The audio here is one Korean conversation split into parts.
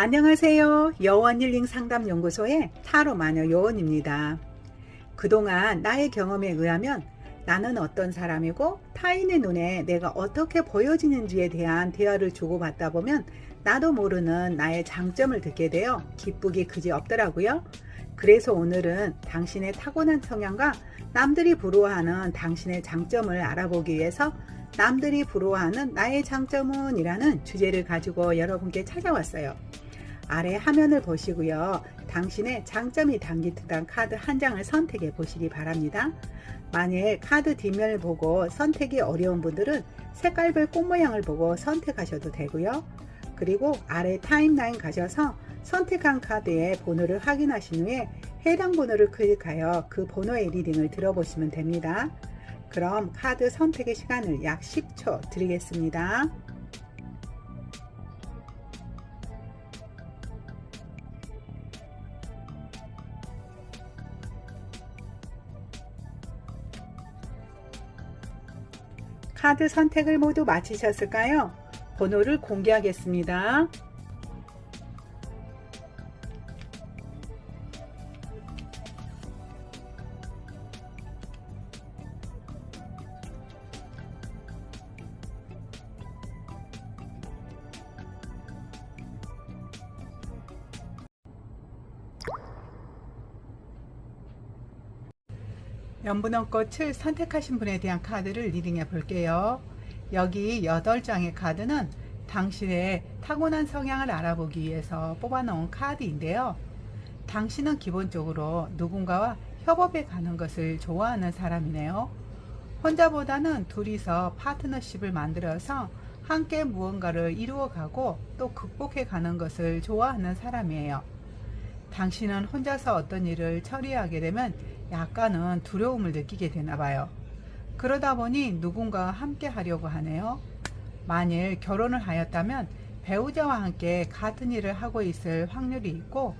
안녕하세요. 여원힐링 상담연구소의 타로 마녀 여원입니다. 그동안 나의 경험에 의하면 나는 어떤 사람이고 타인의 눈에 내가 어떻게 보여지는지에 대한 대화를 주고받다 보면 나도 모르는 나의 장점을 듣게 되어 기쁘기 그지없더라고요. 그래서 오늘은 당신의 타고난 성향과 남들이 부러워하는 당신의 장점을 알아보기 위해서 남들이 부러워하는 나의 장점은 이라는 주제를 가지고 여러분께 찾아왔어요. 아래 화면을 보시고요. 당신의 장점이 담긴 카드 한 장을 선택해 보시기 바랍니다. 만일 카드 뒷면을 보고 선택이 어려운 분들은 색깔별 꽃 모양을 보고 선택하셔도 되고요. 그리고 아래 타임라인 가셔서 선택한 카드의 번호를 확인하신 후에 해당 번호를 클릭하여 그 번호의 리딩을 들어보시면 됩니다. 그럼 카드 선택의 시간을 약 10초 드리겠습니다. 카드 선택을 모두 마치셨을까요? 번호를 공개하겠습니다. 연분홍꽃을 선택하신 분에 대한 카드를 리딩해 볼게요. 여기 8장의 카드는 당신의 타고난 성향을 알아보기 위해서 뽑아놓은 카드인데요. 당신은 기본적으로 누군가와 협업해 가는 것을 좋아하는 사람이네요. 혼자보다는 둘이서 파트너십을 만들어서 함께 무언가를 이루어가고 또 극복해 가는 것을 좋아하는 사람이에요. 당신은 혼자서 어떤 일을 처리하게 되면 약간은 두려움을 느끼게 되나 봐요. 그러다 보니 누군가와 함께 하려고 하네요. 만일 결혼을 하였다면 배우자와 함께 같은 일을 하고 있을 확률이 있고,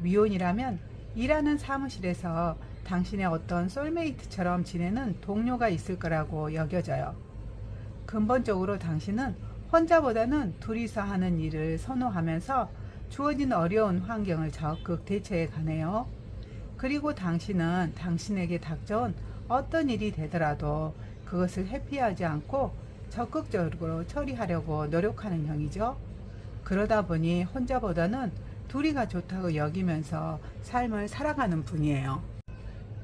미혼이라면 일하는 사무실에서 당신의 어떤 솔메이트처럼 지내는 동료가 있을 거라고 여겨져요. 근본적으로 당신은 혼자보다는 둘이서 하는 일을 선호하면서 주어진 어려운 환경을 적극 대처해 가네요. 그리고 당신은 당신에게 닥쳐온 어떤 일이 되더라도 그것을 회피하지 않고 적극적으로 처리하려고 노력하는 형이죠. 그러다 보니 혼자보다는 둘이가 좋다고 여기면서 삶을 살아가는 분이에요.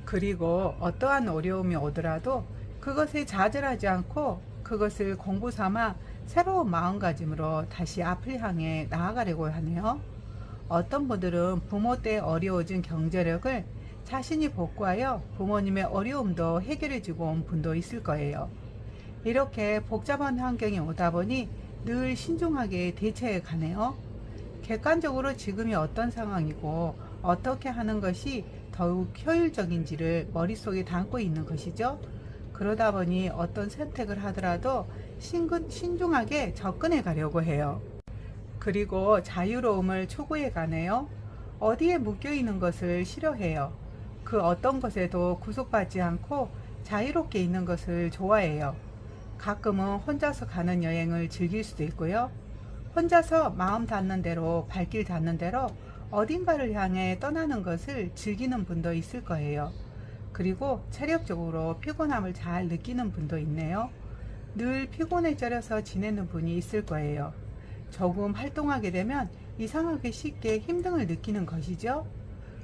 그리고 어떠한 어려움이 오더라도 그것에 좌절하지 않고 그것을 공부 삼아 새로운 마음가짐으로 다시 앞을 향해 나아가려고 하네요. 어떤 분들은 부모 때 어려워진 경제력을 자신이 복구하여 부모님의 어려움도 해결해주고 온 분도 있을 거예요. 이렇게 복잡한 환경이 오다 보니 늘 신중하게 대처해 가네요. 객관적으로 지금이 어떤 상황이고 어떻게 하는 것이 더욱 효율적인지를 머릿속에 담고 있는 것이죠. 그러다 보니 어떤 선택을 하더라도 신중하게 접근해 가려고 해요. 그리고 자유로움을 추구해 가네요. 어디에 묶여 있는 것을 싫어해요. 그 어떤 것에도 구속받지 않고 자유롭게 있는 것을 좋아해요. 가끔은 혼자서 가는 여행을 즐길 수도 있고요. 혼자서 마음 닿는 대로, 발길 닿는 대로 어딘가를 향해 떠나는 것을 즐기는 분도 있을 거예요. 그리고 체력적으로 피곤함을 잘 느끼는 분도 있네요. 늘 피곤에 쩔여서 지내는 분이 있을 거예요. 조금 활동하게 되면 이상하게 쉽게 힘듦을 느끼는 것이죠.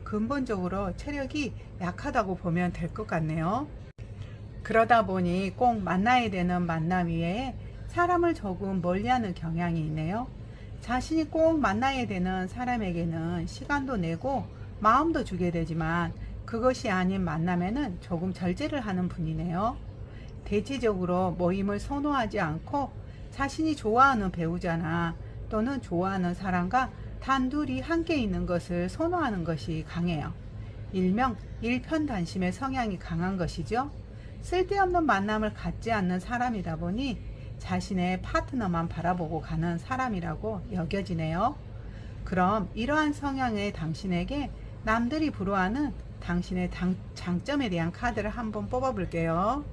근본적으로 체력이 약하다고 보면 될 것 같네요. 그러다 보니 꼭 만나야 되는 만남 외에 사람을 조금 멀리하는 경향이 있네요. 자신이 꼭 만나야 되는 사람에게는 시간도 내고 마음도 주게 되지만 그것이 아닌 만남에는 조금 절제를 하는 분이네요. 대체적으로 모임을 선호하지 않고 자신이 좋아하는 배우자나 또는 좋아하는 사람과 단둘이 함께 있는 것을 선호하는 것이 강해요. 일명 일편단심의 성향이 강한 것이죠. 쓸데없는 만남을 갖지 않는 사람이다 보니 자신의 파트너만 바라보고 가는 사람이라고 여겨지네요. 그럼 이러한 성향의 당신에게 남들이 부러워하는 당신의 장점에 대한 카드를 한번 뽑아 볼게요.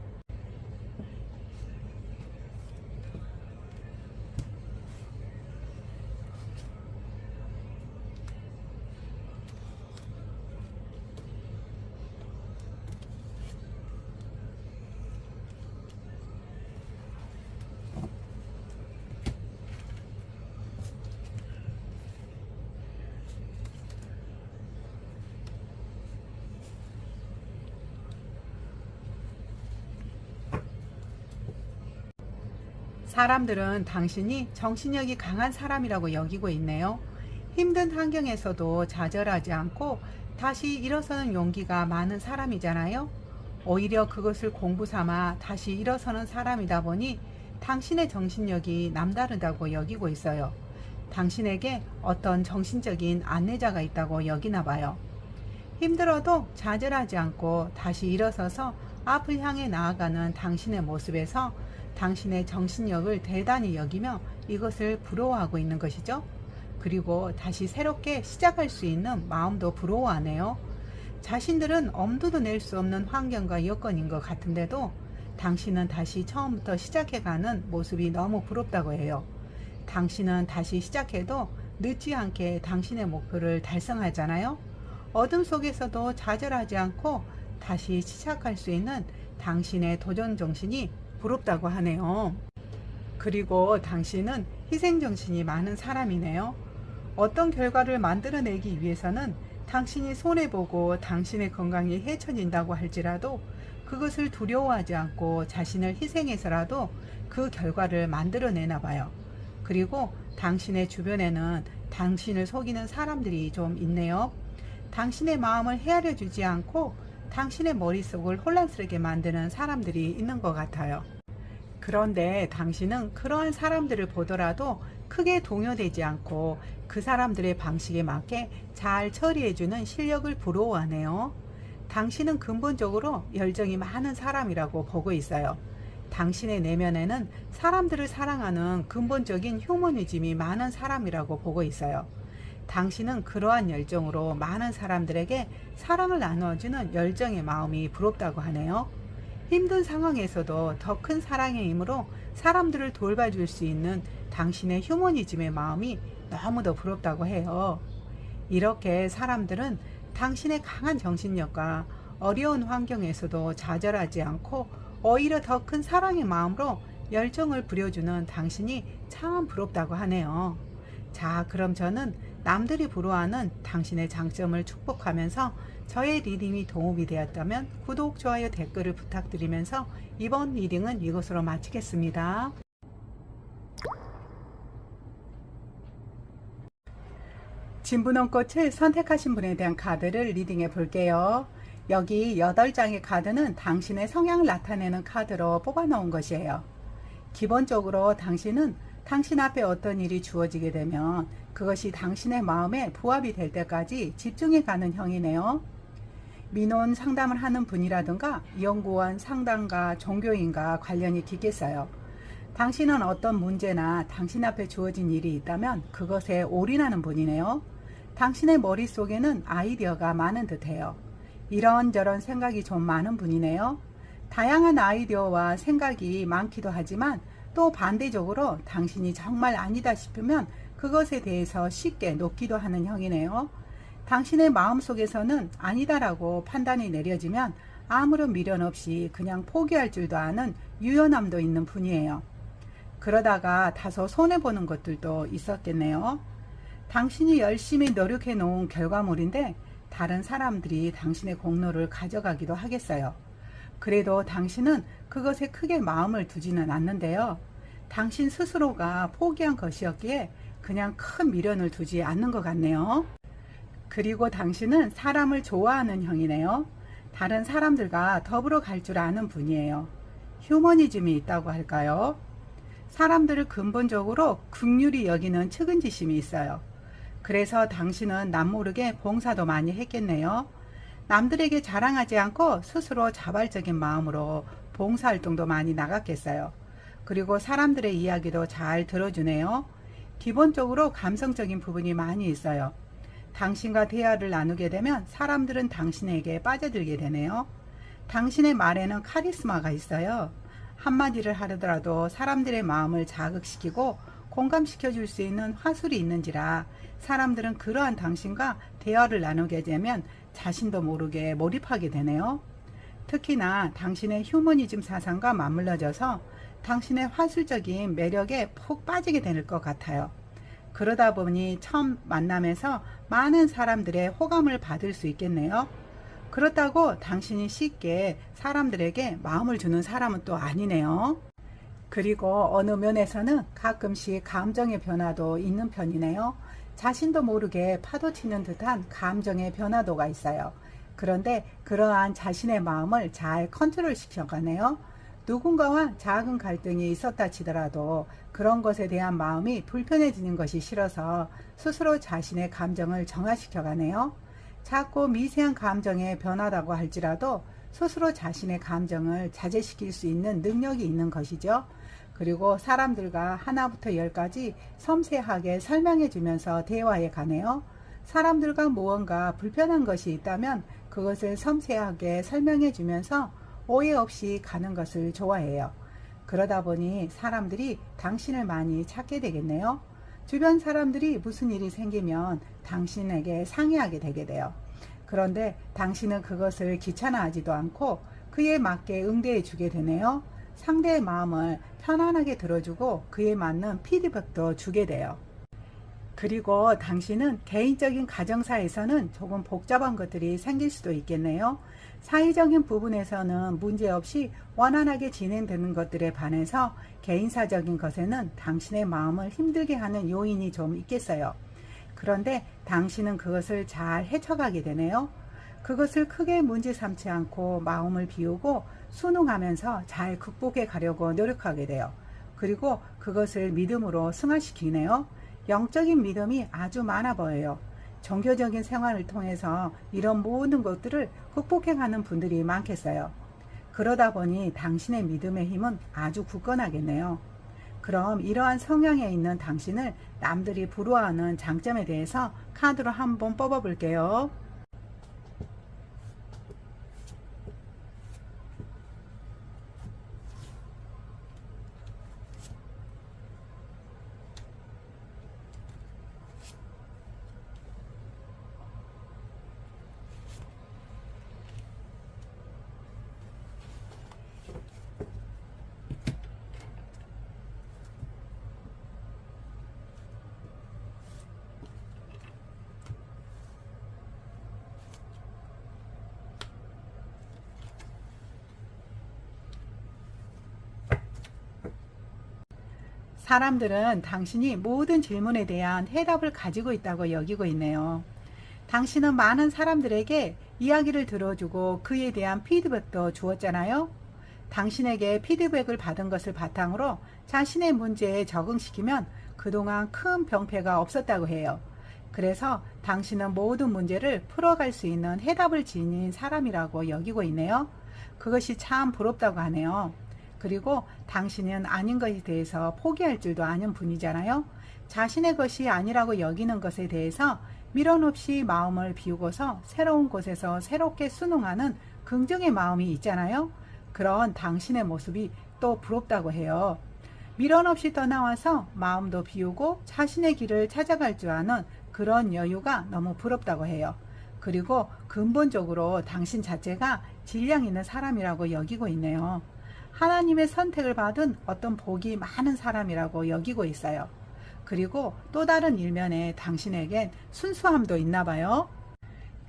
사람들은 당신이 정신력이 강한 사람이라고 여기고 있네요. 힘든 환경에서도 좌절하지 않고 다시 일어서는 용기가 많은 사람이잖아요. 오히려 그것을 공부 삼아 다시 일어서는 사람이다 보니 당신의 정신력이 남다르다고 여기고 있어요. 당신에게 어떤 정신적인 안내자가 있다고 여기나 봐요. 힘들어도 좌절하지 않고 다시 일어서서 앞을 향해 나아가는 당신의 모습에서 당신의 정신력을 대단히 여기며 이것을 부러워하고 있는 것이죠. 그리고 다시 새롭게 시작할 수 있는 마음도 부러워하네요. 자신들은 엄두도 낼 수 없는 환경과 여건인 것 같은데도 당신은 다시 처음부터 시작해가는 모습이 너무 부럽다고 해요. 당신은 다시 시작해도 늦지 않게 당신의 목표를 달성하잖아요. 어둠 속에서도 좌절하지 않고 다시 시작할 수 있는 당신의 도전 정신이 부럽다고 하네요. 그리고 당신은 희생 정신이 많은 사람이네요. 어떤 결과를 만들어내기 위해서는 당신이 손해보고 당신의 건강이 해쳐진다고 할지라도 그것을 두려워하지 않고 자신을 희생해서라도 그 결과를 만들어내나 봐요. 그리고 당신의 주변에는 당신을 속이는 사람들이 좀 있네요. 당신의 마음을 헤아려 주지 않고 당신의 머릿속을 혼란스럽게 만드는 사람들이 있는 것 같아요. 그런데 당신은 그러한 사람들을 보더라도 크게 동요되지 않고 그 사람들의 방식에 맞게 잘 처리해주는 실력을 부러워하네요. 당신은 근본적으로 열정이 많은 사람이라고 보고 있어요. 당신의 내면에는 사람들을 사랑하는 근본적인 휴머니즘이 많은 사람이라고 보고 있어요. 당신은 그러한 열정으로 많은 사람들에게 사랑을 나눠주는 열정의 마음이 부럽다고 하네요. 힘든 상황에서도 더 큰 사랑의 힘으로 사람들을 돌봐줄 수 있는 당신의 휴머니즘의 마음이 너무도 부럽다고 해요. 이렇게 사람들은 당신의 강한 정신력과 어려운 환경에서도 좌절하지 않고 오히려 더 큰 사랑의 마음으로 열정을 부려주는 당신이 참 부럽다고 하네요. 자, 그럼 저는 남들이 부러워하는 당신의 장점을 축복하면서 저의 리딩이 도움이 되었다면 구독, 좋아요, 댓글을 부탁드리면서 이번 리딩은 이것으로 마치겠습니다. 진분홍꽃을 선택하신 분에 대한 카드를 리딩해 볼게요. 여기 8장의 카드는 당신의 성향을 나타내는 카드로 뽑아 놓은 것이에요. 기본적으로 당신은 당신 앞에 어떤 일이 주어지게 되면 그것이 당신의 마음에 부합이 될 때까지 집중해 가는 형이네요. 민원 상담을 하는 분이라든가 연구원, 상담가, 종교인과 관련이 깊겠어요. 당신은 어떤 문제나 당신 앞에 주어진 일이 있다면 그것에 올인하는 분이네요. 당신의 머릿속에는 아이디어가 많은 듯해요. 이런저런 생각이 좀 많은 분이네요. 다양한 아이디어와 생각이 많기도 하지만 또 반대적으로 당신이 정말 아니다 싶으면 그것에 대해서 쉽게 놓기도 하는 형이네요. 당신의 마음속에서는 아니다라고 판단이 내려지면 아무런 미련 없이 그냥 포기할 줄도 아는 유연함도 있는 분이에요. 그러다가 다소 손해보는 것들도 있었겠네요. 당신이 열심히 노력해 놓은 결과물인데 다른 사람들이 당신의 공로를 가져가기도 하겠어요. 그래도 당신은 그것에 크게 마음을 두지는 않는데요. 당신 스스로가 포기한 것이었기에 그냥 큰 미련을 두지 않는 것 같네요. 그리고 당신은 사람을 좋아하는 형이네요. 다른 사람들과 더불어 갈 줄 아는 분이에요. 휴머니즘이 있다고 할까요? 사람들을 근본적으로 긍휼히 여기는 측은지심이 있어요. 그래서 당신은 남모르게 봉사도 많이 했겠네요. 남들에게 자랑하지 않고 스스로 자발적인 마음으로 봉사활동도 많이 나갔겠어요. 그리고 사람들의 이야기도 잘 들어주네요. 기본적으로 감성적인 부분이 많이 있어요. 당신과 대화를 나누게 되면 사람들은 당신에게 빠져들게 되네요. 당신의 말에는 카리스마가 있어요. 한마디를 하더라도 사람들의 마음을 자극시키고 공감시켜 줄 수 있는 화술이 있는지라 사람들은 그러한 당신과 대화를 나누게 되면 자신도 모르게 몰입하게 되네요. 특히나 당신의 휴머니즘 사상과 맞물려져서 당신의 화술적인 매력에 푹 빠지게 될 것 같아요. 그러다 보니 처음 만남에서 많은 사람들의 호감을 받을 수 있겠네요. 그렇다고 당신이 쉽게 사람들에게 마음을 주는 사람은 또 아니네요. 그리고 어느 면에서는 가끔씩 감정의 변화도 있는 편이네요. 자신도 모르게 파도치는 듯한 감정의 변화도가 있어요. 그런데 그러한 자신의 마음을 잘 컨트롤 시켜가네요. 누군가와 작은 갈등이 있었다 치더라도 그런 것에 대한 마음이 불편해지는 것이 싫어서 스스로 자신의 감정을 정화시켜가네요. 작고 미세한 감정의 변화라고 할지라도 스스로 자신의 감정을 자제시킬 수 있는 능력이 있는 것이죠. 그리고 사람들과 하나부터 열까지 섬세하게 설명해 주면서 대화해 가네요. 사람들과 무언가 불편한 것이 있다면 그것을 섬세하게 설명해 주면서 오해 없이 가는 것을 좋아해요. 그러다 보니 사람들이 당신을 많이 찾게 되겠네요. 주변 사람들이 무슨 일이 생기면 당신에게 상의하게 되게 돼요. 그런데 당신은 그것을 귀찮아하지도 않고 그에 맞게 응대해 주게 되네요. 상대의 마음을 편안하게 들어주고 그에 맞는 피드백도 주게 돼요. 그리고 당신은 개인적인 가정사에서는 조금 복잡한 것들이 생길 수도 있겠네요. 사회적인 부분에서는 문제없이 원활하게 진행되는 것들에 반해서 개인사적인 것에는 당신의 마음을 힘들게 하는 요인이 좀 있겠어요. 그런데 당신은 그것을 잘 헤쳐가게 되네요. 그것을 크게 문제 삼지 않고 마음을 비우고 순응하면서 잘 극복해 가려고 노력하게 돼요. 그리고 그것을 믿음으로 승화시키네요. 영적인 믿음이 아주 많아 보여요. 종교적인 생활을 통해서 이런 모든 것들을 극복해 가는 분들이 많겠어요. 그러다 보니 당신의 믿음의 힘은 아주 굳건하겠네요. 그럼 이러한 성향에 있는 당신을 남들이 부러워하는 장점에 대해서 카드로 한번 뽑아 볼게요. 사람들은 당신이 모든 질문에 대한 해답을 가지고 있다고 여기고 있네요. 당신은 많은 사람들에게 이야기를 들어주고 그에 대한 피드백도 주었잖아요. 당신에게 피드백을 받은 것을 바탕으로 자신의 문제에 적응시키면 그동안 큰 병폐가 없었다고 해요. 그래서 당신은 모든 문제를 풀어갈 수 있는 해답을 지닌 사람이라고 여기고 있네요. 그것이 참 부럽다고 하네요. 그리고 당신은 아닌 것에 대해서 포기할 줄도 아는 분이잖아요. 자신의 것이 아니라고 여기는 것에 대해서 미련 없이 마음을 비우고서 새로운 곳에서 새롭게 순응하는 긍정의 마음이 있잖아요. 그런 당신의 모습이 또 부럽다고 해요. 미련 없이 떠나와서 마음도 비우고 자신의 길을 찾아갈 줄 아는 그런 여유가 너무 부럽다고 해요. 그리고 근본적으로 당신 자체가 질량 있는 사람이라고 여기고 있네요. 하나님의 선택을 받은 어떤 복이 많은 사람이라고 여기고 있어요. 그리고 또 다른 일면에 당신에겐 순수함도 있나 봐요.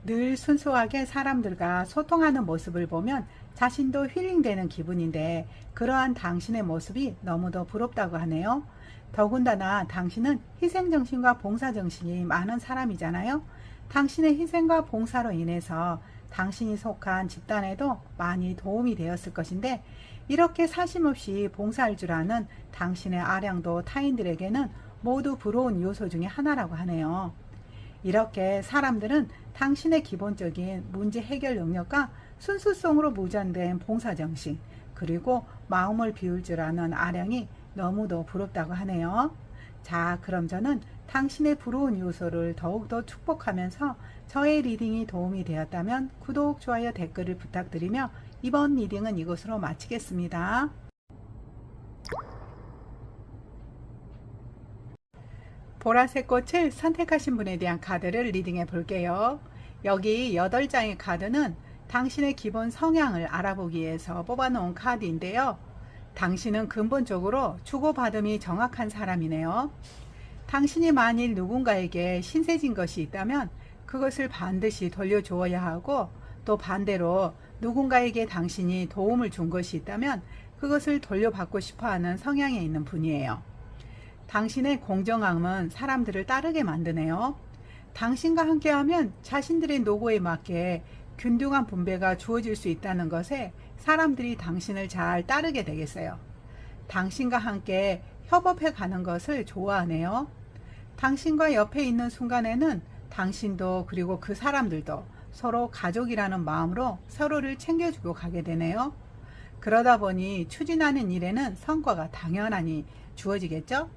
늘 순수하게 사람들과 소통하는 모습을 보면 자신도 힐링되는 기분인데 그러한 당신의 모습이 너무도 부럽다고 하네요. 더군다나 당신은 희생정신과 봉사정신이 많은 사람이잖아요. 당신의 희생과 봉사로 인해서 당신이 속한 집단에도 많이 도움이 되었을 것인데 이렇게 사심없이 봉사할 줄 아는 당신의 아량도 타인들에게는 모두 부러운 요소 중에 하나라고 하네요. 이렇게 사람들은 당신의 기본적인 문제 해결 능력과 순수성으로 무장된 봉사정신 그리고 마음을 비울 줄 아는 아량이 너무도 부럽다고 하네요. 자, 그럼 저는 당신의 부러운 요소를 더욱더 축복하면서 저의 리딩이 도움이 되었다면 구독, 좋아요, 댓글을 부탁드리며 이번 리딩은 이것으로 마치겠습니다. 보라색 꽃을 선택하신 분에 대한 카드를 리딩해 볼게요. 여기 8장의 카드는 당신의 기본 성향을 알아보기 위해서 뽑아놓은 카드인데요. 당신은 근본적으로 주고받음이 정확한 사람이네요. 당신이 만일 누군가에게 신세진 것이 있다면 그것을 반드시 돌려주어야 하고 또 반대로 누군가에게 당신이 도움을 준 것이 있다면 그것을 돌려받고 싶어하는 성향에 있는 분이에요. 당신의 공정함은 사람들을 따르게 만드네요. 당신과 함께하면 자신들의 노고에 맞게 균등한 분배가 주어질 수 있다는 것에 사람들이 당신을 잘 따르게 되겠어요. 당신과 함께 협업해 가는 것을 좋아하네요. 당신과 옆에 있는 순간에는 당신도 그리고 그 사람들도 서로 가족이라는 마음으로 서로를 챙겨주고 가게 되네요. 그러다 보니 추진하는 일에는 성과가 당연하니 주어지겠죠?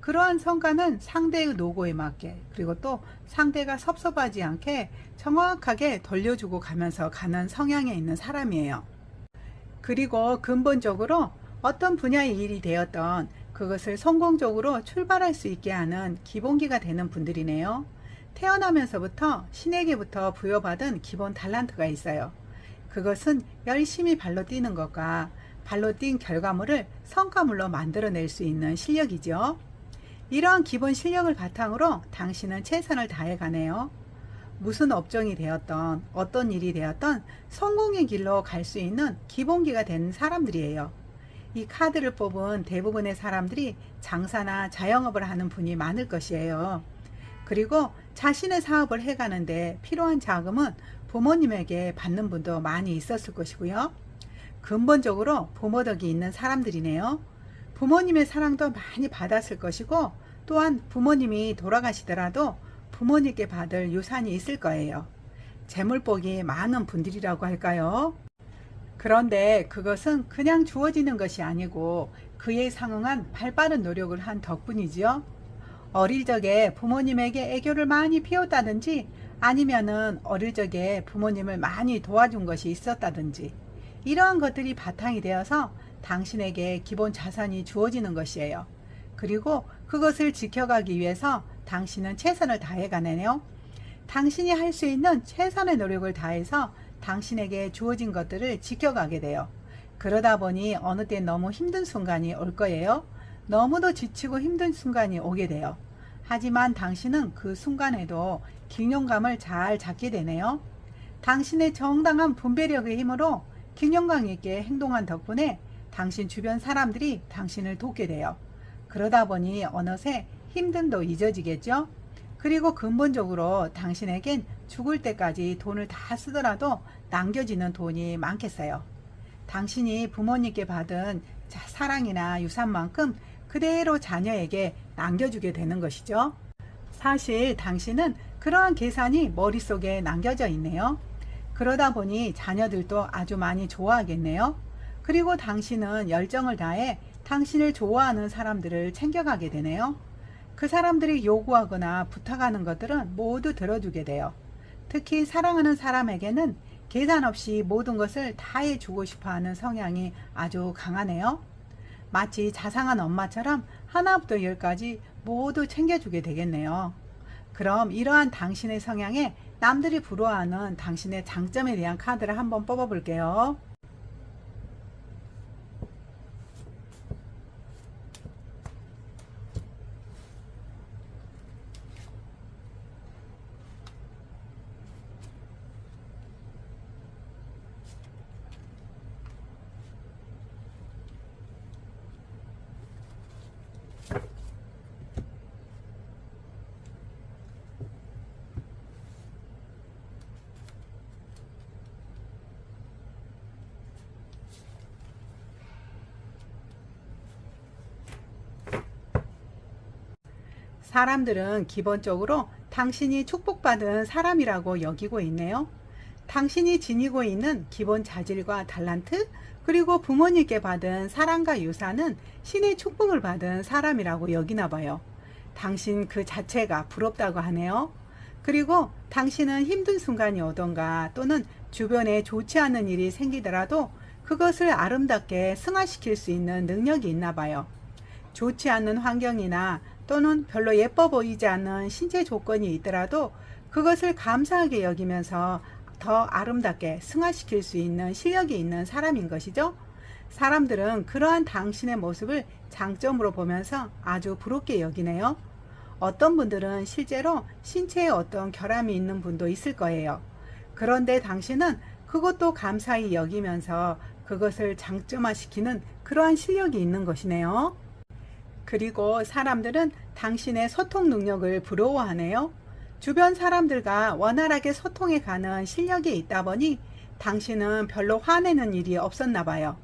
그러한 성과는 상대의 노고에 맞게 그리고 또 상대가 섭섭하지 않게 정확하게 돌려주고 가면서 가는 성향에 있는 사람이에요. 그리고 근본적으로 어떤 분야의 일이 되었던 그것을 성공적으로 출발할 수 있게 하는 기본기가 되는 분들이네요. 태어나면서부터 신에게부터 부여받은 기본 달란트가 있어요. 그것은 열심히 발로 뛰는 것과 발로 뛴 결과물을 성과물로 만들어낼 수 있는 실력이죠. 이러한 기본 실력을 바탕으로 당신은 최선을 다해가네요. 무슨 업종이 되었던 어떤 일이 되었던 성공의 길로 갈 수 있는 기본기가 된 사람들이에요. 이 카드를 뽑은 대부분의 사람들이 장사나 자영업을 하는 분이 많을 것이에요. 그리고 자신의 사업을 해가는데 필요한 자금은 부모님에게 받는 분도 많이 있었을 것이고요. 근본적으로 부모 덕이 있는 사람들이네요. 부모님의 사랑도 많이 받았을 것이고 또한 부모님이 돌아가시더라도 부모님께 받을 유산이 있을 거예요. 재물복이 많은 분들이라고 할까요? 그런데 그것은 그냥 주어지는 것이 아니고 그에 상응한 발빠른 노력을 한 덕분이지요. 어릴 적에 부모님에게 애교를 많이 피웠다든지 아니면은 어릴 적에 부모님을 많이 도와준 것이 있었다든지 이러한 것들이 바탕이 되어서 당신에게 기본 자산이 주어지는 것이에요. 그리고 그것을 지켜가기 위해서 당신은 최선을 다해가네요. 당신이 할 수 있는 최선의 노력을 다해서 당신에게 주어진 것들을 지켜가게 돼요. 그러다 보니 어느 때 너무 힘든 순간이 올 거예요. 너무도 지치고 힘든 순간이 오게 돼요. 하지만 당신은 그 순간에도 균형감을 잘 잡게 되네요. 당신의 정당한 분배력의 힘으로 균형감 있게 행동한 덕분에 당신 주변 사람들이 당신을 돕게 돼요. 그러다 보니 어느새 힘듦도 잊어지겠죠? 그리고 근본적으로 당신에겐 죽을 때까지 돈을 다 쓰더라도 남겨지는 돈이 많겠어요. 당신이 부모님께 받은 사랑이나 유산만큼 그대로 자녀에게 남겨주게 되는 것이죠. 사실 당신은 그러한 계산이 머릿속에 남겨져 있네요. 그러다 보니 자녀들도 아주 많이 좋아하겠네요. 그리고 당신은 열정을 다해 당신을 좋아하는 사람들을 챙겨가게 되네요. 그 사람들이 요구하거나 부탁하는 것들은 모두 들어주게 돼요. 특히 사랑하는 사람에게는 계산 없이 모든 것을 다 해주고 싶어하는 성향이 아주 강하네요. 마치 자상한 엄마처럼 하나부터 열까지 모두 챙겨주게 되겠네요. 그럼 이러한 당신의 성향에 남들이 부러워하는 당신의 장점에 대한 카드를 한번 뽑아볼게요. 사람들은 기본적으로 당신이 축복받은 사람이라고 여기고 있네요. 당신이 지니고 있는 기본 자질과 달란트, 그리고 부모님께 받은 사랑과 유산은 신의 축복을 받은 사람이라고 여기나 봐요. 당신 그 자체가 부럽다고 하네요. 그리고 당신은 힘든 순간이 오던가 또는 주변에 좋지 않은 일이 생기더라도 그것을 아름답게 승화시킬 수 있는 능력이 있나 봐요. 좋지 않은 환경이나 또는 별로 예뻐 보이지 않는 신체 조건이 있더라도 그것을 감사하게 여기면서 더 아름답게 승화시킬 수 있는 실력이 있는 사람인 것이죠. 사람들은 그러한 당신의 모습을 장점으로 보면서 아주 부럽게 여기네요. 어떤 분들은 실제로 신체에 어떤 결함이 있는 분도 있을 거예요. 그런데 당신은 그것도 감사히 여기면서 그것을 장점화시키는 그러한 실력이 있는 것이네요. 그리고 사람들은 당신의 소통 능력을 부러워하네요. 주변 사람들과 원활하게 소통해 가는 실력이 있다 보니 당신은 별로 화내는 일이 없었나 봐요.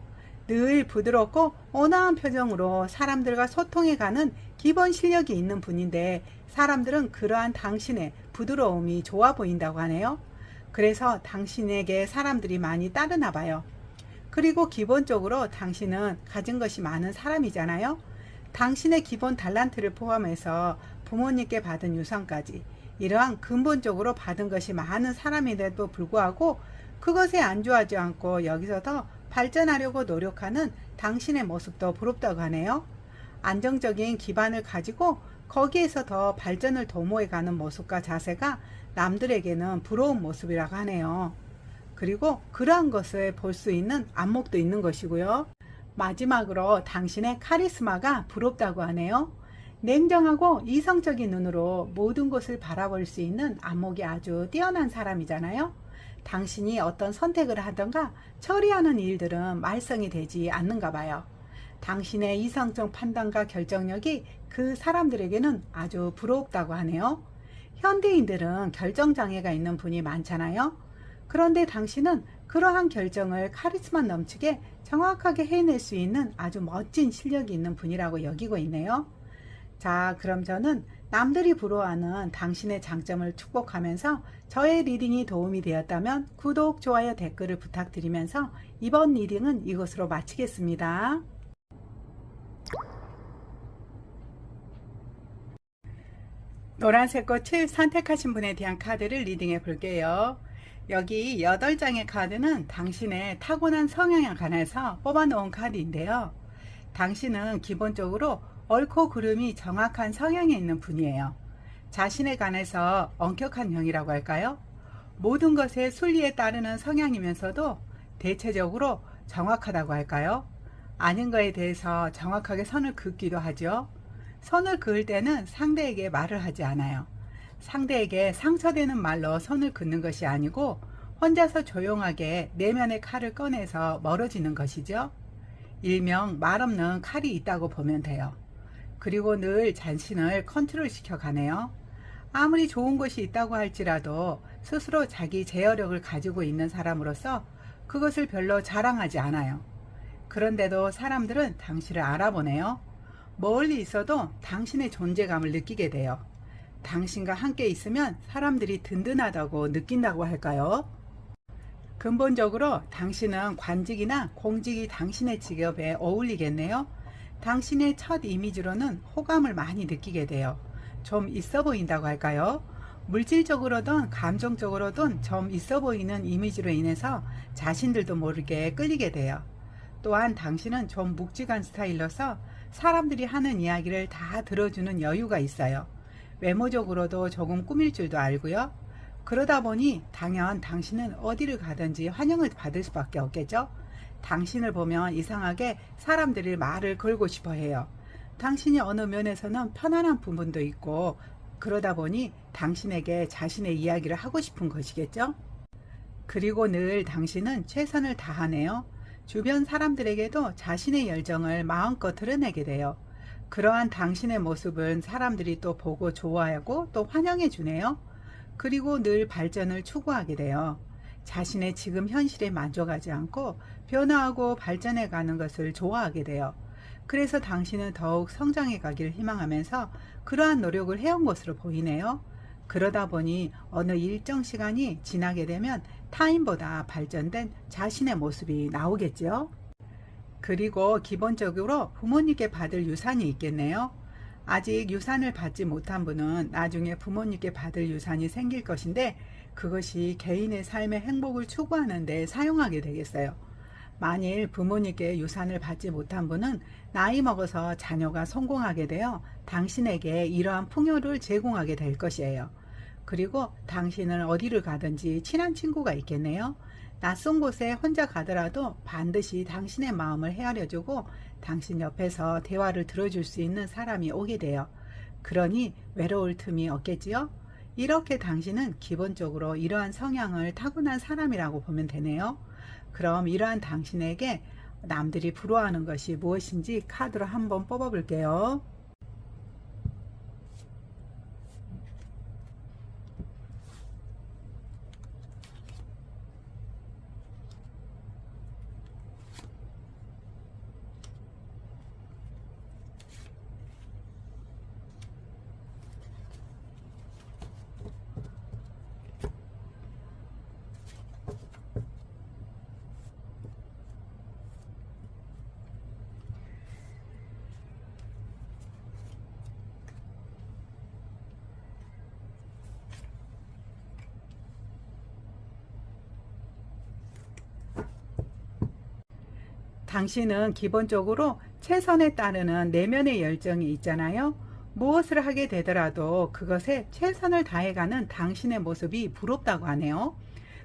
늘 부드럽고 온화한 표정으로 사람들과 소통해 가는 기본 실력이 있는 분인데 사람들은 그러한 당신의 부드러움이 좋아 보인다고 하네요. 그래서 당신에게 사람들이 많이 따르나 봐요. 그리고 기본적으로 당신은 가진 것이 많은 사람이잖아요. 당신의 기본 달란트를 포함해서 부모님께 받은 유산까지 이러한 근본적으로 받은 것이 많은 사람인데도 불구하고 그것에 안주하지 않고 여기서 더 발전하려고 노력하는 당신의 모습도 부럽다고 하네요. 안정적인 기반을 가지고 거기에서 더 발전을 도모해 가는 모습과 자세가 남들에게는 부러운 모습이라고 하네요. 그리고 그러한 것을 볼 수 있는 안목도 있는 것이고요. 마지막으로 당신의 카리스마가 부럽다고 하네요. 냉정하고 이성적인 눈으로 모든 것을 바라볼 수 있는 안목이 아주 뛰어난 사람이잖아요. 당신이 어떤 선택을 하던가 처리하는 일들은 말썽이 되지 않는가 봐요. 당신의 이성적 판단과 결정력이 그 사람들에게는 아주 부럽다고 하네요. 현대인들은 결정장애가 있는 분이 많잖아요. 그런데 당신은 그러한 결정을 카리스마 넘치게 정확하게 해낼 수 있는 아주 멋진 실력이 있는 분이라고 여기고 있네요. 자, 그럼 저는 남들이 부러워하는 당신의 장점을 축복하면서 저의 리딩이 도움이 되었다면 구독, 좋아요, 댓글을 부탁드리면서 이번 리딩은 이것으로 마치겠습니다. 노란색 꽃을 선택하신 분에 대한 카드를 리딩해 볼게요. 여기 8장의 카드는 당신의 타고난 성향에 관해서 뽑아놓은 카드인데요. 당신은 기본적으로 옳고 그름이 정확한 성향에 있는 분이에요. 자신에 관해서 엄격한 형이라고 할까요? 모든 것의 순리에 따르는 성향이면서도 대체적으로 정확하다고 할까요? 아닌 거에 대해서 정확하게 선을 긋기도 하죠. 선을 그을 때는 상대에게 말을 하지 않아요. 상대에게 상처되는 말로 선을 긋는 것이 아니고 혼자서 조용하게 내면의 칼을 꺼내서 멀어지는 것이죠. 일명 말 없는 칼이 있다고 보면 돼요. 그리고 늘 자신을 컨트롤 시켜 가네요. 아무리 좋은 것이 있다고 할지라도 스스로 자기 제어력을 가지고 있는 사람으로서 그것을 별로 자랑하지 않아요. 그런데도 사람들은 당신을 알아보네요. 멀리 있어도 당신의 존재감을 느끼게 돼요. 당신과 함께 있으면 사람들이 든든하다고 느낀다고 할까요? 근본적으로 당신은 관직이나 공직이 당신의 직업에 어울리겠네요. 당신의 첫 이미지로는 호감을 많이 느끼게 돼요. 좀 있어 보인다고 할까요? 물질적으로든 감정적으로든 좀 있어 보이는 이미지로 인해서 자신들도 모르게 끌리게 돼요. 또한 당신은 좀 묵직한 스타일로서 사람들이 하는 이야기를 다 들어주는 여유가 있어요. 외모적으로도 조금 꾸밀 줄도 알고요. 그러다 보니 당연 당신은 어디를 가든지 환영을 받을 수밖에 없겠죠. 당신을 보면 이상하게 사람들이 말을 걸고 싶어 해요. 당신이 어느 면에서는 편안한 부분도 있고 그러다 보니 당신에게 자신의 이야기를 하고 싶은 것이겠죠. 그리고 늘 당신은 최선을 다하네요. 주변 사람들에게도 자신의 열정을 마음껏 드러내게 돼요. 그러한 당신의 모습은 사람들이 또 보고 좋아하고 또 환영해 주네요. 그리고 늘 발전을 추구하게 돼요. 자신의 지금 현실에 만족하지 않고 변화하고 발전해 가는 것을 좋아하게 돼요. 그래서 당신은 더욱 성장해 가기를 희망하면서 그러한 노력을 해온 것으로 보이네요. 그러다 보니 어느 일정 시간이 지나게 되면 타인보다 발전된 자신의 모습이 나오겠죠. 그리고 기본적으로 부모님께 받을 유산이 있겠네요. 아직 유산을 받지 못한 분은 나중에 부모님께 받을 유산이 생길 것인데 그것이 개인의 삶의 행복을 추구하는 데 사용하게 되겠어요. 만일 부모님께 유산을 받지 못한 분은 나이 먹어서 자녀가 성공하게 되어 당신에게 이러한 풍요를 제공하게 될 것이에요. 그리고 당신은 어디를 가든지 친한 친구가 있겠네요. 낯선 곳에 혼자 가더라도 반드시 당신의 마음을 헤아려주고 당신 옆에서 대화를 들어줄 수 있는 사람이 오게 돼요. 그러니 외로울 틈이 없겠지요? 이렇게 당신은 기본적으로 이러한 성향을 타고난 사람이라고 보면 되네요. 그럼 이러한 당신에게 남들이 부러워하는 것이 무엇인지 카드로 한번 뽑아 볼게요. 당신은 기본적으로 최선에 따르는 내면의 열정이 있잖아요. 무엇을 하게 되더라도 그것에 최선을 다해가는 당신의 모습이 부럽다고 하네요.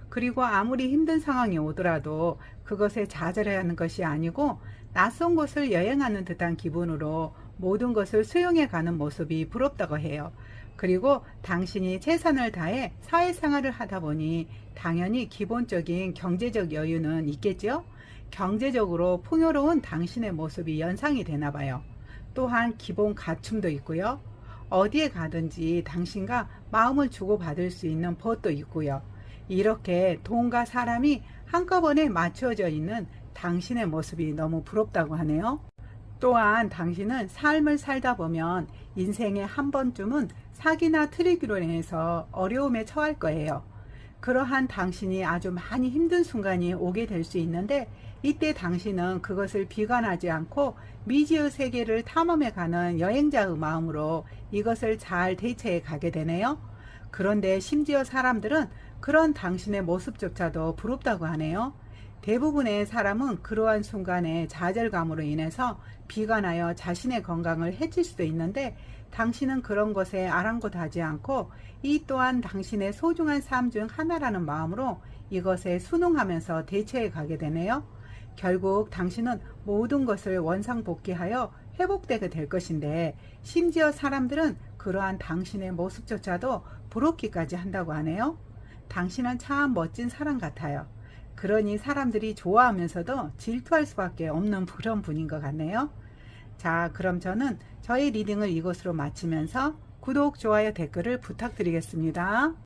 그리고 아무리 힘든 상황이 오더라도 그것에 좌절하는 것이 아니고 낯선 곳을 여행하는 듯한 기분으로 모든 것을 수용해 가는 모습이 부럽다고 해요. 그리고 당신이 최선을 다해 사회생활을 하다 보니 당연히 기본적인 경제적 여유는 있겠죠? 경제적으로 풍요로운 당신의 모습이 연상이 되나 봐요. 또한 기본 갖춤도 있고요. 어디에 가든지 당신과 마음을 주고받을 수 있는 벗도 있고요. 이렇게 돈과 사람이 한꺼번에 맞추어져 있는 당신의 모습이 너무 부럽다고 하네요. 또한 당신은 삶을 살다 보면 인생에 한 번쯤은 사기나 트리기로 인해서 어려움에 처할 거예요. 그러한 당신이 아주 많이 힘든 순간이 오게 될 수 있는데 이때 당신은 그것을 비관하지 않고 미지의 세계를 탐험해 가는 여행자의 마음으로 이것을 잘 대처해 가게 되네요. 그런데 심지어 사람들은 그런 당신의 모습조차도 부럽다고 하네요. 대부분의 사람은 그러한 순간의 좌절감으로 인해서 비관하여 자신의 건강을 해칠 수도 있는데 당신은 그런 것에 아랑곳하지 않고 이 또한 당신의 소중한 삶 중 하나라는 마음으로 이것에 순응하면서 대처해 가게 되네요. 결국 당신은 모든 것을 원상복귀하여 회복되게 될 것인데 심지어 사람들은 그러한 당신의 모습조차도 부럽기까지 한다고 하네요. 당신은 참 멋진 사람 같아요. 그러니 사람들이 좋아하면서도 질투할 수밖에 없는 그런 분인 것 같네요. 자, 그럼 저는 저희 리딩을 이것으로 마치면서 구독, 좋아요, 댓글을 부탁드리겠습니다.